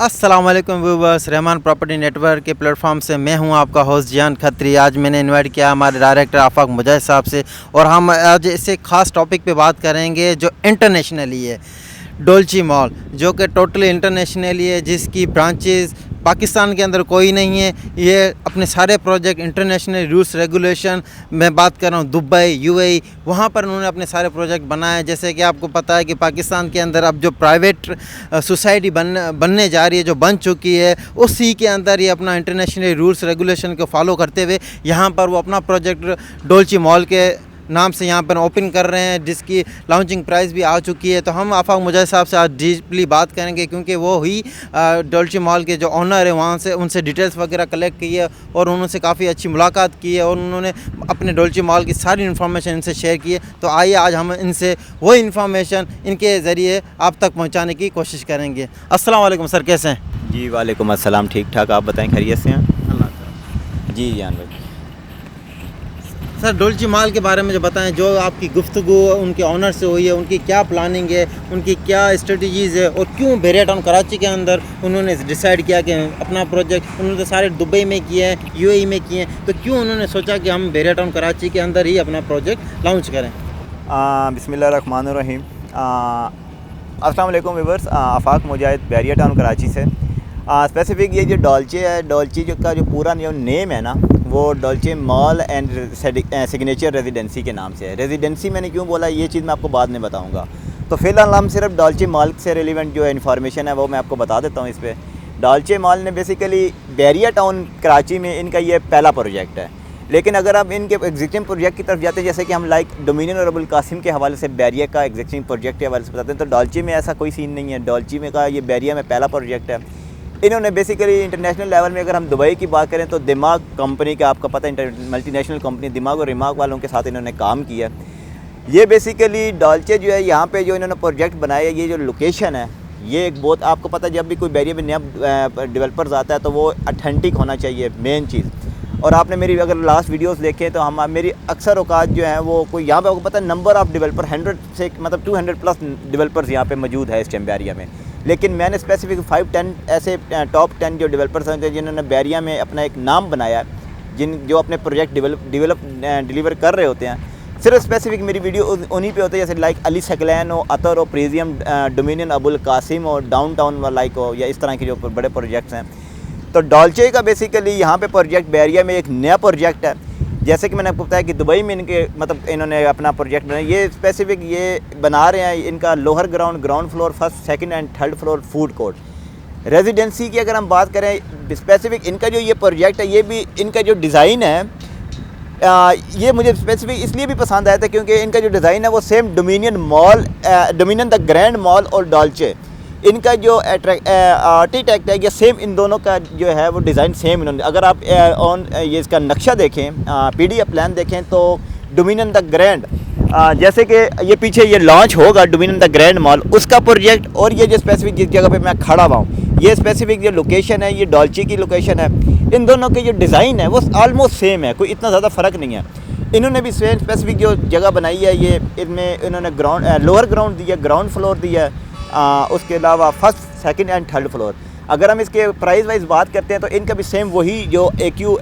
अस्सलाम वालेकुम viewers, Rahman property network के प्लेटफॉर्म से मैं हूं आपका होस्ट जियान खत्री। आज मैंने इनवाइट किया हमारे डायरेक्टर आफाक मुजाहिद साहब से और हम आज इसे ख़ास टॉपिक पे बात करेंगे जो इंटरनेशनली है, डोलची मॉल, जो कि टोटली इंटरनेशनली है, जिसकी ब्रांचेस पाकिस्तान के अंदर कोई नहीं है। ये अपने सारे प्रोजेक्ट इंटरनेशनल रूल्स रेगुलेशन में बात कर रहा हूँ, दुबई, यूएई, वहाँ पर उन्होंने अपने सारे प्रोजेक्ट बनाए। जैसे कि आपको पता है कि पाकिस्तान के अंदर अब जो प्राइवेट सोसाइटी बनने जा रही है, जो बन चुकी है, उसी के अंदर ये अपना इंटरनेशनल रूल्स रेगुलेशन को फॉलो करते हुए यहाँ पर वो अपना प्रोजेक्ट डोलची मॉल के नाम से यहाँ पर ओपन कर रहे हैं, जिसकी लॉन्चिंग प्राइस भी आ चुकी है। तो हम आफाक मुजाहिद साहब से आज डीपली बात करेंगे, क्योंकि वो ही डोलची मॉल के जो ओनर है, वहाँ से उनसे डिटेल्स वगैरह कलेक्ट की है और उनसे काफ़ी अच्छी मुलाकात की है और उन्होंने अपने डोलची मॉल की सारी इन्फॉर्मेशन इनसे शेयर की है। तो आइए आज हम इनसे वो इन्फॉर्मेशन इनके ज़रिए आप तक पहुँचाने की कोशिश करेंगे। अस्सलाम वालेकुम सर, कैसे हैं? जी वालेकुम अस्सलाम, ठीक ठाक। आप बताएं, खैरियत से हैं? अल्लाह। जी जान भाई। सर, डोलची मॉल के बारे में जो बताएं, जो आपकी गुफ्तगू उनके ऑनर से हुई है, उनकी क्या प्लानिंग है, उनकी क्या स्ट्रेटजीज़ है और क्यों बैरिया टाउन कराची के अंदर उन्होंने डिसाइड किया कि अपना प्रोजेक्ट, उन्होंने तो सारे दुबई में किए हैं, यूएई में किए हैं, तो क्यों उन्होंने सोचा कि हम बैरिया टाउन कराची के अंदर ही अपना प्रोजेक्ट लॉन्च करें? बिस्मिल्लाहिर्रहमानिर्रहीम। अस्सलाम वालेकुम व्यूअर्स, आफाक मुजाहिद, बैरिया टाउन कराची से। स्पेसिफिक ये जो डोलचे है, डोलची जो का जो पूरा जो नेम है ना, वो डोलचे मॉल एंड सिग्नेचर रेजिडेंसी के नाम से है। रेजिडेंसी मैंने क्यों बोला, ये चीज़ मैं आपको बाद में बताऊंगा। तो फ़िलहाल हम सिर्फ डोलचे मॉल से रिलेवेंट जो इन्फॉर्मेशन है वो मैं आपको बता देता हूँ। इस पर डोलचे मॉल ने बेसिकली बैरिया टाउन कराची में इनका ये पहला प्रोजेक्ट है। लेकिन अगर आप इनके एग्जिस्टिंग प्रोजेक्ट की तरफ जाते हैं, जैसे कि हम लाइक डोमिनियन और अबुल कासिम के हवाले से बैरिया का एग्जिस्टिंग प्रोजेक्ट के हवाले से बताते हैं, तो डोलची में ऐसा कोई सीन नहीं है। डोलची में का ये बैरिया में पहला प्रोजेक्ट है। इन्होंने बेसिकली इंटरनेशनल लेवल में, अगर हम दुबई की बात करें तो दिमाग कंपनी का, आपको पता है मल्टीनेशनल कंपनी दिमाग और रिमाग वालों के साथ इन्होंने काम किया। ये बेसिकली डोलचे जो है, यहाँ पे जो इन्होंने प्रोजेक्ट बनाया, ये जो लोकेशन है, ये एक बहुत, आपको पता है जब भी कोई बैरिया में नया डेवलपर्स आता है तो वो ऑथेंटिक होना चाहिए, मेन चीज़। और आपने मेरी अगर लास्ट वीडियोस देखें तो हम मेरी अक्सर औकात जो है वो कोई यहाँ पे, आपको पता है नंबर ऑफ़ डेवलपर 100 से मतलब 200 प्लस डेवलपर्स यहाँ पे मौजूद है इस टाइम बैरिया में। लेकिन मैंने स्पेसिफिक 5-10 ऐसे टॉप 10 जो डेवलपर्स हैं जिन्होंने बैरिया में अपना एक नाम बनाया, जो अपने प्रोजेक्ट डिलीवर कर रहे होते हैं। सिर्फ स्पेसिफिक मेरी वीडियो उन्हीं पे होते हैं, जैसे लाइक अली सकलैन हो, अतर हो, प्रीजियम, डोमिनियन, अबुल कासिम हो, डाउनटाउन लाइक हो, या इस तरह के जो बड़े प्रोजेक्ट्स हैं। तो डोलचे का बेसिकली यहाँ पे प्रोजेक्ट बैरिया में एक नया प्रोजेक्ट है। जैसे कि मैंने आपको बताया कि दुबई में इनके मतलब इन्होंने अपना प्रोजेक्ट बनाया। ये स्पेसिफिक ये बना रहे हैं, इनका lower ground floor, first, second and third floor food court. Residency की अगर हम बात करें स्पेसिफिक, इनका जो ये प्रोजेक्ट है, ये भी इनका जो डिज़ाइन है, ये मुझे स्पेसिफिक इसलिए भी पसंद आया था क्योंकि इनका जो डिज़ाइन है वो same dominion mall, dominion the grand mall और डोलचे, इनका जो आर्किटेक्ट है, ये सेम इन दोनों का जो है वो डिज़ाइन सेम इन्होंने। अगर आप ये इसका नक्शा देखें, PDF प्लान देखें, तो डोमिनियन द ग्रैंड, जैसे कि ये पीछे ये लॉन्च होगा डोमिनियन द ग्रैंड मॉल, उसका प्रोजेक्ट, और ये जो स्पेसिफिक जिस जगह पे मैं खड़ा हुआ हूँ, ये स्पेसिफिक जो लोकेशन है, ये डोलची की लोकेशन है। इन दोनों के जो डिज़ाइन है वो ऑलमोस्ट सेम है, कोई इतना ज़्यादा फ़र्क नहीं है। इन्होंने भी सेम स्पेसिफिक जो जगह बनाई है, ये इनमें इन्होंने लोअर ग्राउंड दिया, ग्राउंड फ्लोर दिया, उसके अलावा first, second and third floor. अगर हम इसके प्राइस वाइज बात करते हैं तो इनका भी सेम वही जो AQ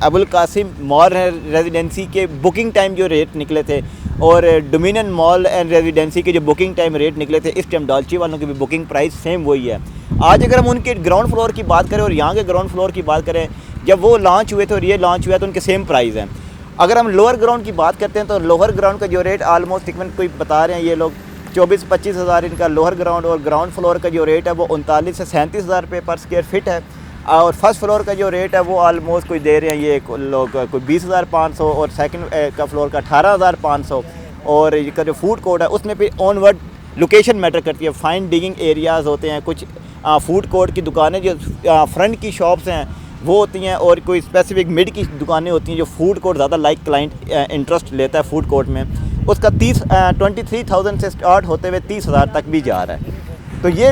Abul Kasim mall residency के बुकिंग टाइम जो रेट निकले थे, और डोमिनियन मॉल एंड रेजिडेंसी के जो बुकिंग टाइम रेट निकले थे, इस टाइम डोलची वालों की भी बुकिंग प्राइस सेम वही है। आज अगर हम उनके ग्राउंड फ्लोर की बात करें और यहाँ के ग्राउंड फ्लोर की बात करें, जब वो लॉन्च हुए थे और ये लॉन्च हुआ तो उनके सेम प्राइस हैं। अगर हम लोअर ग्राउंड की बात करते हैं तो लोअर ग्राउंड का जो रेट ऑलमोस्ट तकरीबन कोई बता रहे हैं ये लोग 24-25 हज़ार इनका लोअर ग्राउंड, और ग्राउंड फ्लोर का जो रेट है वो 39 से 37 हज़ार रुपये पर स्क्वायर फिट है। और फर्स्ट फ्लोर का जो रेट है वो ऑलमोस्ट कोई दे रहे हैं ये लोग कोई 20,500, और सेकंड का फ्लोर का 18,500। और इसका जो फूड कोर्ट है उसमें फिर ऑनवर्ड लोकेशन मैटर करती है। फाइन डिगिंग एरियाज़ होते हैं, कुछ फूड कोर्ट की दुकानें जो फ्रंट की शॉप्स हैं वो होती हैं, और कोई स्पेसिफिक मिड की दुकानें होती हैं जो फूड कोर्ट ज़्यादा लाइक क्लाइंट इंटरेस्ट लेता है फूड कोर्ट में, उसका 23,000 से स्टार्ट होते हुए 30,000 तक भी जा रहा है। तो ये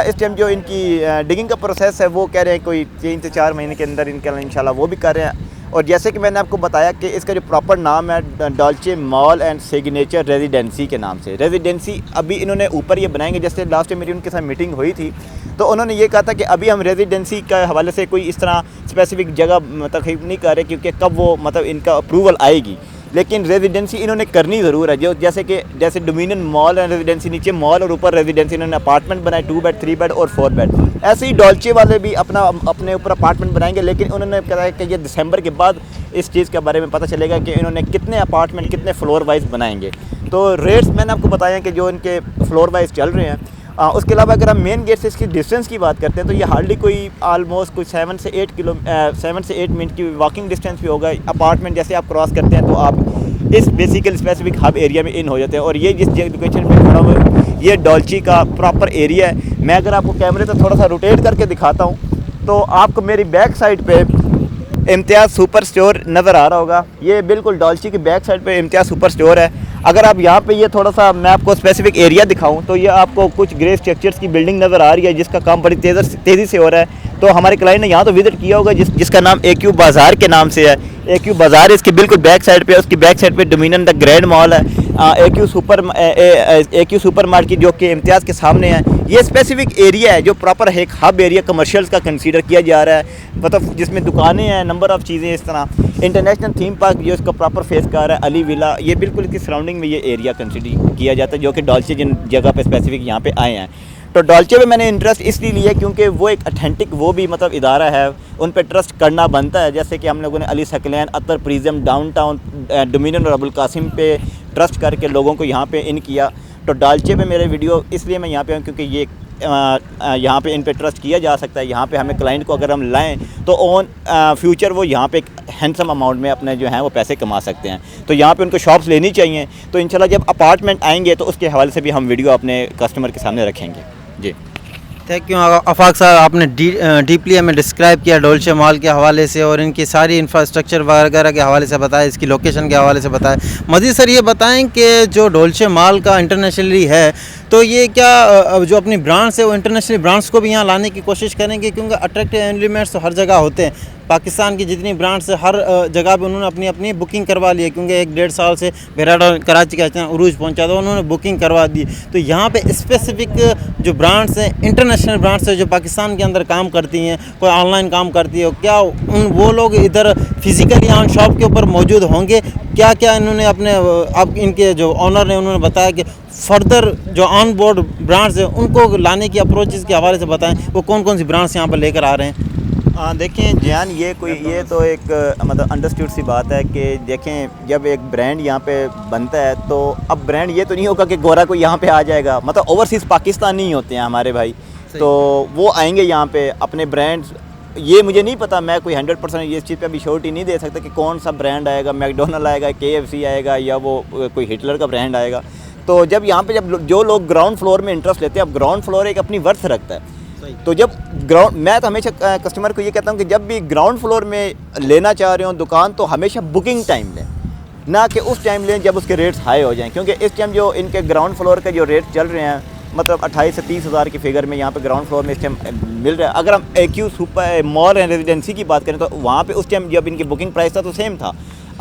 इस टाइम जो इनकी डिगिंग का प्रोसेस है वो कह रहे हैं कोई 3 से 4 महीने के अंदर इनका इंशाल्लाह वो भी कर रहे हैं। और जैसे कि मैंने आपको बताया कि इसका जो प्रॉपर नाम है Dolce mall and signature residency के नाम से। रेजिडेंसी अभी इन्होंने ऊपर ये बनाएंगे, जैसे लास्ट टाइम मेरी उनके साथ मीटिंग हुई थी तो उन्होंने ये कहा था कि अभी हम रेजिडेंसी के हवाले से कोई इस तरह स्पेसिफिक जगह मतलब नहीं कर रहे क्योंकि कब वो मतलब इनका अप्रूवल आएगी, लेकिन रेजिडेंसी इन्होंने करनी ज़रूर है। जो जैसे डोमिनियन मॉल एंड रेजिडेंसी, नीचे मॉल और ऊपर रेजिडेंसी, इन्होंने अपार्टमेंट बनाए 2 बेड 3 बेड और 4 बेड। ऐसे ही डॉल्चे वाले भी अपने ऊपर अपार्टमेंट बनाएंगे, लेकिन उन्होंने कहा है कि ये दिसंबर के बाद इस चीज़ के बारे में पता चलेगा कि इन्होंने कितने अपार्टमेंट कितने फ्लोर वाइज बनाएंगे। तो रेट्स मैंने आपको बताया कि जो इनके फ्लोर वाइज चल रहे हैं। उसके अलावा अगर हम मेन गेट से इसकी डिस्टेंस की बात करते हैं तो ये हार्डली कोई ऑलमोस्ट कोई 7 से 8 मिनट की वॉकिंग डिस्टेंस भी होगा। अपार्टमेंट जैसे आप क्रॉस करते हैं तो आप इस बेसिकल स्पेसिफिक हब एरिया में इन हो जाते हैं। और ये जिस लोकेशन पे खड़ा हुआ है ये डॉल्ची का प्रॉपर एरिया है। मैं अगर आपको कैमरे से थोड़ा सा रोटेट करके दिखाता हूँ तो आपको मेरी बैक साइड पे इम्तियाज़ सुपर स्टोर नज़र आ रहा होगा। ये बिल्कुल डॉल्ची की बैक साइड पे इम्तियाज़ सुपर स्टोर है। अगर आप यहाँ पे ये थोड़ा सा मैं आपको स्पेसिफिक एरिया दिखाऊं तो ये आपको कुछ ग्रे स्ट्रक्चर्स की बिल्डिंग नज़र आ रही है जिसका काम बड़ी तेज़ी से हो रहा है। तो हमारे क्लाइंट ने यहाँ तो विज़िट किया होगा जिसका नाम AQ बाज़ार के नाम से है। AQ बाज़ार इसकी बिल्कुल बैक साइड पे, उसकी बैक साइड पे डोमिनियन द ग्रैंड मॉल है। AQ सुपर मार्केट जो कि इम्तियाज़ के सामने है। ये स्पेसिफिक एरिया है जो प्रॉपर एक हब एरिया कमर्शियल्स का कंसीडर किया जा रहा है, मतलब जिसमें दुकानें हैं, नंबर ऑफ़ चीज़ें इस तरह। इंटरनेशनल थीम पार्क जो इसका प्रॉपर फेस कर रहा है, अली विला, ये बिल्कुल इसकी सराउंडिंग में ये एरिया कंसीडर किया जाता है जो कि डॉल्चे जिन जगह पे स्पेसिफिक यहाँ पे आए हैं। तो डॉल्चे में मैंने इंटरेस्ट इसलिए लिया क्योंकि वो एक अथेंटिक वो भी मतलब इदारा है, उन पे ट्रस्ट करना बनता है। जैसे कि हम लोगों ने अली सकलैन, अतर प्रिज्म, डाउनटाउन, डोमिनियन और अबुल कासिम पे ट्रस्ट करके लोगों को यहाँ पे इन किया। तो डॉल्चे में मेरे वीडियो इसलिए मैं यहाँ पे हूँ क्योंकि ये यहाँ पे इन पे ट्रस्ट किया जा सकता है। यहाँ पे हमें क्लाइंट को अगर हम लाएं तो ऑन फ्यूचर वो यहाँ पे एक हैंडसम अमाउंट में अपने जो हैं वो पैसे कमा सकते हैं। तो यहाँ पे उनको शॉप्स लेनी चाहिए। तो इंशाल्लाह जब अपार्टमेंट आएंगे तो उसके हवाले से भी हम वीडियो अपने कस्टमर के सामने रखेंगे। जी थैंक यू आफाक साहब, आपने डीपली हमें डिस्क्राइब किया डोल्चे मॉल के हवाले से और इनकी सारी इंफ्रास्ट्रक्चर वगैरह के हवाले से बताया, इसकी लोकेशन के हवाले से बताया। मज़ीद सर ये बताएं कि जो डोल्चे मॉल का इंटरनेशनली है तो ये क्या जो अपनी ब्रांड्स है वो इंटरनेशनल ब्रांड्स को भी यहाँ लाने की कोशिश करेंगे, क्योंकि अट्रैक्टिव एलिमेंट्स तो हर जगह होते हैं। पाकिस्तान की जितनी ब्रांड्स है हर जगह पे उन्होंने अपनी अपनी बुकिंग करवा ली है, क्योंकि 1-1.5 साल से बेराडा कराची का उरूज पहुंचा था, उन्होंने बुकिंग करवा दी। तो यहाँ पे स्पेसिफिक जो ब्रांड्स हैं, इंटरनेशनल ब्रांड्स है जो पाकिस्तान के अंदर काम करती हैं, कोई ऑनलाइन काम करती है, क्या वो लोग इधर फिज़िकली ऑन शॉप के ऊपर मौजूद होंगे? क्या क्या इन्होंने अपने अब इनके जो ऑनर ने उन्होंने बताया कि फर्दर जो ऑन बोर्ड ब्रांड्स हैं उनको लाने की अप्रोचेस के हवाले से बताएं, वो कौन कौन सी ब्रांड्स यहाँ पर लेकर आ रहे हैं? देखें जियान, ये तो एक मतलब अंडरस्टूड सी बात है कि देखें जब एक ब्रांड यहाँ पे बनता है तो अब ब्रांड ये तो नहीं होगा कि गोरा कोई यहाँ पे आ जाएगा, मतलब ओवरसीज़ पाकिस्तानी ही होते हैं हमारे भाई, तो वो आएंगे यहाँ पे अपने ब्रांड्स। ये मुझे नहीं पता, मैं कोई 100% ये इस चीज़ पे अभी श्योरिटी नहीं दे सकता कि कौन सा ब्रांड आएगा, मैकडोनल्ड आएगा, KFC आएगा या वो कोई हिटलर का ब्रांड आएगा। तो जब यहाँ पे जब जो लोग ग्राउंड फ्लोर में इंटरेस्ट लेते हैं, अब ग्राउंड फ्लोर एक अपनी वर्थ रखता है, तो जब ग्राउंड, मैं तो हमेशा कस्टमर को ये कहता हूँ कि जब भी ग्राउंड फ्लोर में लेना चाह रहे हो दुकान तो हमेशा बुकिंग टाइम लें, ना कि उस टाइम लें जब उसके रेट्स हाई हो जाएं, क्योंकि इस टाइम जो इनके ग्राउंड फ्लोर के जो रेट चल रहे हैं मतलब 28 से 30 हज़ार की फिगर में यहाँ पे ग्राउंड फ्लोर में इस टाइम मिल रहा है। अगर हम AQ super mall and residency की बात करें तो वहाँ पे उस टाइम जब इनकी बुकिंग प्राइस था तो सेम था।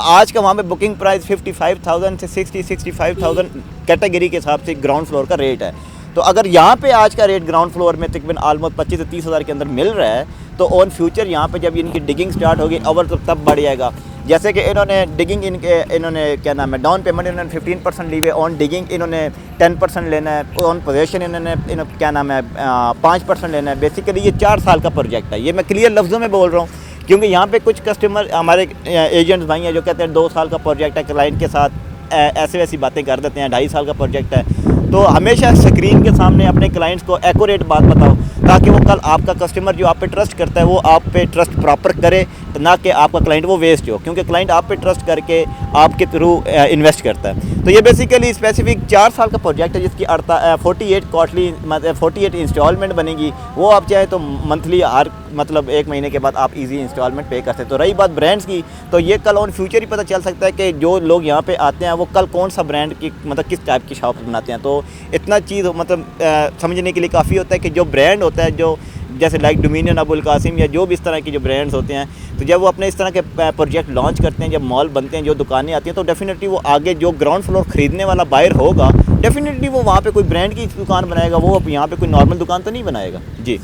आज का वहाँ पे बुकिंग प्राइस 55,000 से 65,000 कैटेगरी के हिसाब से ग्राउंड फ्लोर का रेट है। तो अगर यहाँ पे आज का रेट ग्राउंड फ्लोर में तकरीबन ऑलमोस्ट 25 से 30 हज़ार के अंदर मिल रहा है, तो ऑन फ्यूचर यहाँ पे जब इनकी डिगिंग स्टार्ट होगी और तो तब बढ़ जाएगा। जैसे कि इन्होंने डिगिंग इन्होंने क्या नाम है, डाउन पेमेंट इन्होंने 15% ली हुई है, ऑन डिगिंग इन्होंने 10% लेना है, ऑन पोजेशन इन्होंने क्या नाम है 5% लेना है। बेसिकली ये 4 साल का प्रोजेक्ट है, ये मैं क्लियर लफ्ज़ों में बोल रहा हूँ, क्योंकि यहाँ पे कुछ कस्टमर हमारे एजेंट्स भाई हैं जो कहते हैं 2 साल का प्रोजेक्ट है, क्लाइंट के साथ ऐसे वैसी बातें कर देते हैं, 2.5 साल का प्रोजेक्ट है। तो हमेशा स्क्रीन के सामने अपने क्लाइंट्स को एक्यूरेट बात बताओ, ताकि वो कल आपका कस्टमर जो आप पे ट्रस्ट करता है वो आप पे ट्रस्ट प्रॉपर करे, ना कि आपका क्लाइंट वो वेस्ट हो, क्योंकि क्लाइंट आप पे ट्रस्ट करके आपके थ्रू इन्वेस्ट करता है। तो ये बेसिकली स्पेसिफिक 4 साल का प्रोजेक्ट है जिसकी 48 क्वार्टरली मतलब 48 इंस्टॉलमेंट बनेगी। वो आप चाहे तो मंथली हर मतलब 1 महीने के बाद आप इजी इंस्टॉलमेंट पे कर सकते हो। रही बात ब्रांड्स की, तो ये कल ऑन फ्यूचर ही पता चल सकता है कि जो लोग यहाँ पे आते हैं वो कल कौन सा ब्रांड की मतलब किस टाइप की शॉप बनाते हैं। तो इतना चीज़ मतलब समझने के लिए काफ़ी होता है कि जो ब्रांड होता है, जो जैसे लाइक डोमिनियन, अबुल कासिम या जो भी इस तरह की जो ब्रांड्स होते हैं, तो जब वो अपने इस तरह के प्रोजेक्ट लॉन्च करते हैं, जब मॉल बनते हैं, जो दुकानें आती हैं, तो डेफिनेटली वो आगे जो ग्राउंड फ्लोर ख़रीदने वाला बायर होगा, डेफिनेटली वो वहाँ पे कोई ब्रांड की दुकान बनाएगा, वो यहाँ पे कोई नॉर्मल दुकान तो नहीं बनाएगा। जी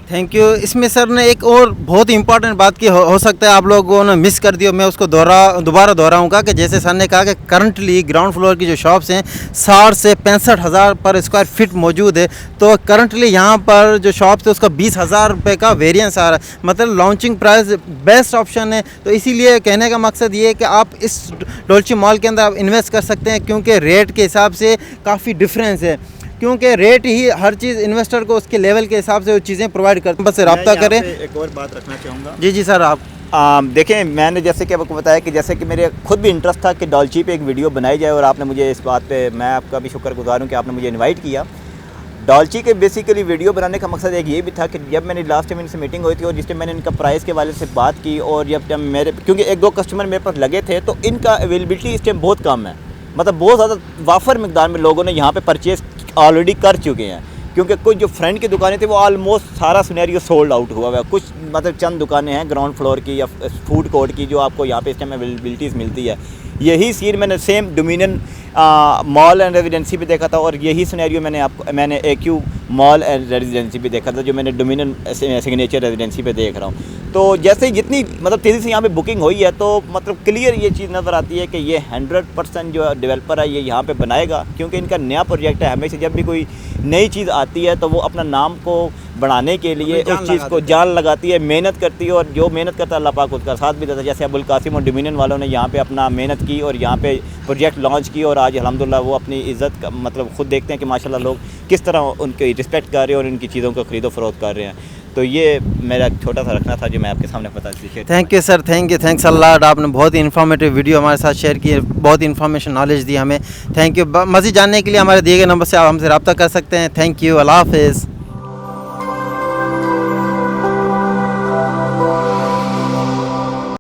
थैंक यू। इसमें सर ने एक और बहुत इंपॉर्टेंट बात की हो सकता है आप लोगों ने मिस कर दी हो, मैं उसको दोबारा दोहराऊंगा कि जैसे सर ने कहा कि करंटली ग्राउंड फ्लोर की जो शॉप्स हैं 60 से 65,000 पर स्क्वायर फीट मौजूद है। तो करंटली यहाँ पर जो शॉप्स है उसका 20,000 रुपये का वेरिएंस आ रहा है, मतलब लॉन्चिंग प्राइस बेस्ट ऑप्शन है। तो इसीलिए कहने का मकसद ये है कि आप इस डोल्चे मॉल के अंदर आप इन्वेस्ट कर सकते हैं, क्योंकि रेट के हिसाब से काफ़ी डिफरेंस है, क्योंकि रेट ही हर चीज़ इन्वेस्टर को उसके लेवल के हिसाब से वो चीज़ें प्रोवाइड करते हैं। बस रब्ता करें। एक और बात रखना चाहूँगा। जी सर आप देखें, मैंने जैसे कि आपको बताया कि जैसे कि मेरे खुद भी इंटरेस्ट था कि डॉल्ची पे एक वीडियो बनाई जाए, और आपने मुझे इस बात पे मैं आपका भी शुक्रगुजार हूँ कि आपने मुझे इनवाइट किया। डॉल्ची के बेसिकली वीडियो बनाने का मकसद एक ये भी था कि जब मैंने लास्ट टाइम इनसे मीटिंग हुई थी और जिस टाइम मैंने इनका प्राइस के वाले से बात की, और जब मेरे क्योंकि 1-2 कस्टमर मेरे पास लगे थे, तो इनका अवेलेबिलिटी इस टाइम बहुत कम है, मतलब बहुत ज़्यादा वाफर मिकदार में लोगों ने यहाँ पे परचेज़ ऑलरेडी कर चुके हैं, क्योंकि कुछ जो फ्रेंड की दुकानें थी वो ऑलमोस्ट सारा सिनेरियो सोल्ड आउट हुआ हुआ है। कुछ मतलब चंद दुकानें हैं ग्राउंड फ्लोर की या फूड कोर्ट की जो आपको यहाँ पे इस टाइम अवेलेबिलिटीज़ मिलती है। यही सीन मैंने same dominion mall and residency पे देखा था, और यही सिनेरियो मैंने AQ मॉल एंड रेजिडेंसी पे देखा था, जो मैंने डोमिनियन सिग्नेचर रेजिडेंसी पे देख रहा हूँ। तो जैसे जितनी मतलब तेज़ी से यहाँ पे बुकिंग हुई है, तो मतलब क्लियर ये चीज़ नज़र आती है कि ये 100% जो डेवलपर है ये यहाँ पे बनाएगा, क्योंकि इनका नया प्रोजेक्ट है। हमेशा जब भी कोई नई चीज़ आती है तो वो अपना नाम को बढ़ाने के लिए उस चीज़ को जान लगाती है, मेहनत करती है, और जो मेहनत करता है अल्लाह पाक उसका साथ भी देता है। जैसे अबुल कासिम और डोमिनियन वालों ने यहाँ पे अपना मेहनत की और यहाँ पे प्रोजेक्ट लॉन्च की, और आज अल्हम्दुलिल्लाह वो अपनी इज़्ज़त का मतलब खुद देखते हैं कि माशाल्लाह लोग किस तरह उनकी रिस्पेक्ट कर रहे हैं और उनकी चीज़ों को ख़रीदो फरोख्त कर रहे हैं। तो ये मेरा छोटा सा रखना था जो मैं आपके सामने बता दीजिए। थैंक यू सर, थैंक्स अल्लाह, आपने बहुत ही इन्फॉर्मेटिव वीडियो हमारे साथ शेयर की, बहुत इन्फॉर्मेशन नॉलेज दी हमें। Thank you. मज़ीद जानने के लिए हमारे दिए गए नंबर से आप हमसे रब्ता कर सकते हैं। थैंक यू, अल्लाह हाफ़िज़।